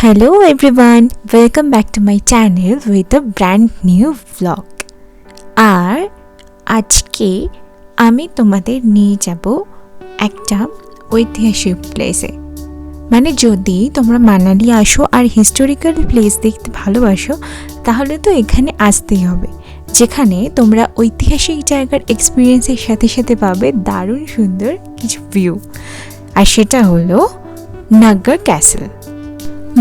Hello everyone, welcome back to my channel with a brand new vlog. আর আজকে আমি তোমাদের নিয়ে যাব একটা ঐতিহাসিক প্লেসে। মানে যদি তোমরা মানালি আসো আর হিস্টোরিক্যাল প্লেস দেখতে ভালোবাসো তাহলে তো এখানে আসতেই হবে, যেখানে তোমরা ঐতিহাসিক জায়গার এক্সপিরিয়েন্সের সাথে সাথে পাবে দারুণ সুন্দর কিছু ভিউ। আর সেটা হলো নাগর ক্যাসেল।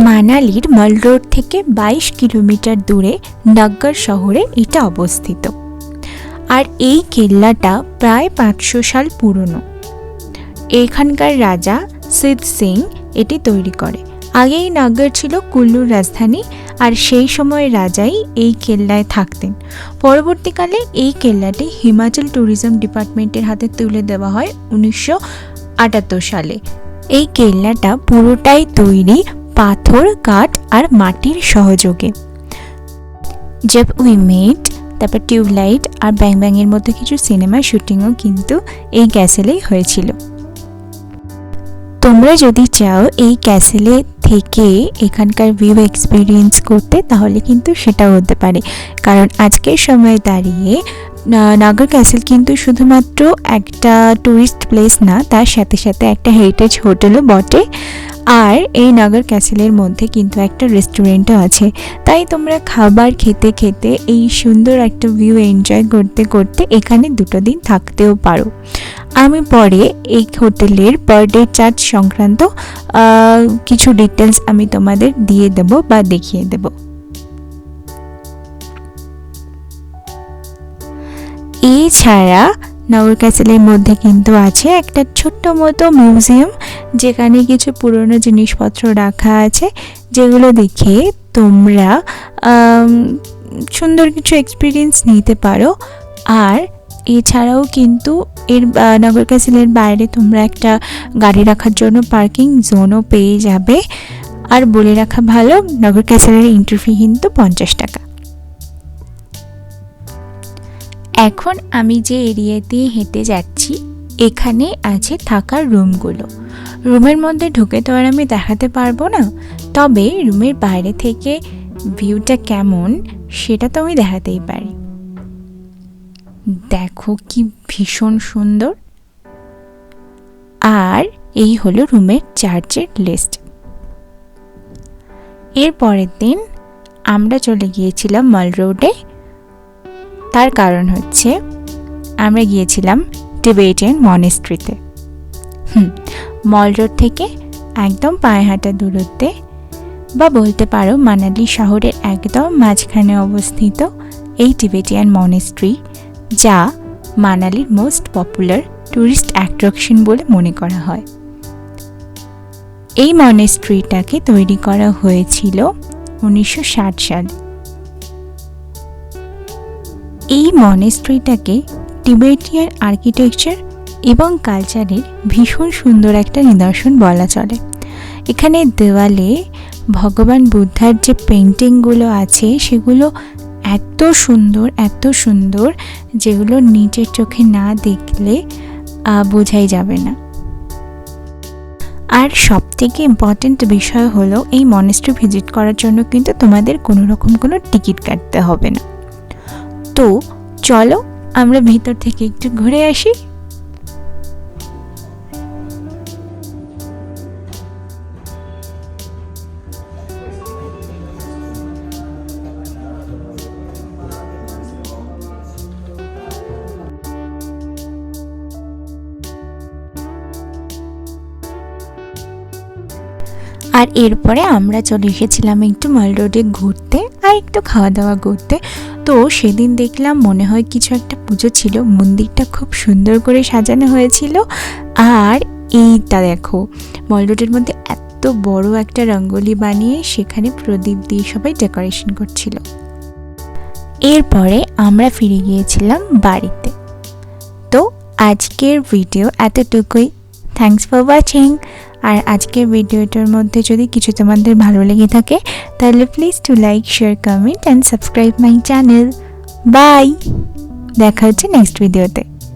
মানালির মল রোড থেকে 22 কিলোমিটার দূরে নাগর শহরে এটা অবস্থিত। আর এই কেল্লাটা প্রায় 500 সাল পুরনো। এখানকার রাজা সিদ্ধ সিং এটি তৈরি করে। আগে এই নাগর ছিল কুল্লুর রাজধানী, আর সেই সময় রাজাই এই কেল্লায় থাকতেন। পরবর্তীকালে এই কেল্লাটি হিমাচল ট্যুরিজম ডিপার্টমেন্টের হাতে তুলে দেওয়া হয় 1978 সালে। এই কেল্লাটা পুরোটাই তৈরি পাথর, কাঠ আর মাটির সহযোগে। জব উই মেট, তারপর টিউবলাইট আর ব্যাং ব্যাংয়ের মতো কিছু সিনেমা শুটিংও কিন্তু এই ক্যাসেলেই হয়েছিল। তোমরা যদি চাও এই ক্যাসেলে থেকে এখানকার ভিউ এক্সপিরিয়েন্স করতে তাহলে কিন্তু সেটাও হতে পারে, কারণ আজকের সময় দাঁড়িয়ে নাগর ক্যাসেল কিন্তু শুধুমাত্র একটা ট্যুরিস্ট প্লেস না, তার সাথে সাথে একটা হেরিটেজ হোটেলও বটে। আর এই নাগর ক্যাসেলের মধ্যে কিন্তু একটা রেস্টুরেন্টও আছে, তাই তোমরা খাবার খেতে খেতে এই সুন্দর একটা ভিউ এনজয় করতে করতে এখানে 2 দিন থাকতেও পারো। আমি পরে এই হোটেলের পার ডে চার্জ সংক্রান্ত কিছু ডিটেলস আমি তোমাদের দিয়ে দেব বা দেখিয়ে দেব। এছাড়া নাগর ক্যাসেলের মধ্যে কিন্তু আছে একটা ছোট্ট মতো মিউজিয়াম, যেখানে কিছু পুরনো জিনিসপত্র রাখা আছে, যেগুলো দেখে তোমরা সুন্দর কিছু এক্সপিরিয়েন্স নিতে পারো। আর এছাড়াও কিন্তু এর নাগর ক্যাসেলের বাইরে তোমরা একটা গাড়ি রাখার জন্য পার্কিং জোনও পেয়ে যাবে। আর বলে রাখা ভালো, নাগর ক্যাসেলের এন্ট্রি ফি কিন্তু 50 টাকা। এখন আমি যে এরিয়াতে হেঁটে যাচ্ছি এখানে আছে থাকার রুমগুলো। রুমের মধ্যে ঢুকে তো আর আমি দেখাতে পারবো না, তবে রুমের বাইরে থেকে ভিউটা কেমন সেটা তো আমি দেখাতেই পারি। দেখো কি ভীষণ সুন্দর। আর এই হলো রুমের চার্জের লিস্ট। এর পরের দিন আমরা চলে গিয়েছিলাম মল রোডে। তার কারণ হচ্ছে আমরা গিয়েছিলাম টিবেটিয়ান মনেস্ট্রিতে। মল রোড থেকে একদম পায়ে হাঁটা দূরত্বে, বা বলতে পারো মানালি শহরের একদম মাঝখানে অবস্থিত এই টিবেটিয়ান মনেস্ট্রি, যা মানালির মোস্ট পপুলার ট্যুরিস্ট অ্যাট্রাকশন বলে মনে করা হয়। এই মনেস্ট্রিটাকে তৈরি করা হয়েছিল 1960 সালে। এই মনেস্ট্রিটাকে টিবেটিয়ান আর্কিটেকচার এবং কালচারের ভীষণ সুন্দর একটা নিদর্শন বলা চলে। এখানে দেওয়ালে ভগবান বুদ্ধার যে পেন্টিংগুলো আছে সেগুলো এত সুন্দর যেগুলো নিজের চোখে না দেখলে বোঝাই যাবে না। আর সবথেকে ইম্পর্টেন্ট বিষয় হলো এই মনেস্ট্রি ভিজিট করার জন্য কিন্তু তোমাদের কোনো রকম কোনো টিকিট কাটতে হবে না। তো চলো আমরা ভিতর থেকে একটু ঘুরে আসি। আর এরপরে আমরা চলে এসেছিলাম একটু মল রোডে ঘুরতে আর একটু খাওয়া দাওয়া করতে। তো সেদিন দেখলাম মনে হয় কিছু একটা পুজো ছিল, মন্দিরটা খুব সুন্দর করে সাজানো হয়েছিল। আর এইটা দেখো, মল রোডের মধ্যে এত বড় একটা রঙ্গোলি বানিয়ে সেখানে প্রদীপ দিয়ে সবাই ডেকোরেশন করছিল। এরপরে আমরা ফিরে গিয়েছিলাম বাড়িতে। তো আজকের ভিডিও এতটুকুই। Thanks for watching. আর আজকের ভিডিওটার মধ্যে যদি কিছু তোমাদের ভালো লেগে থাকে তাহলে please to like, share, comment and subscribe my channel. Bye, দেখা হচ্ছে নেক্সট ভিডিওতে।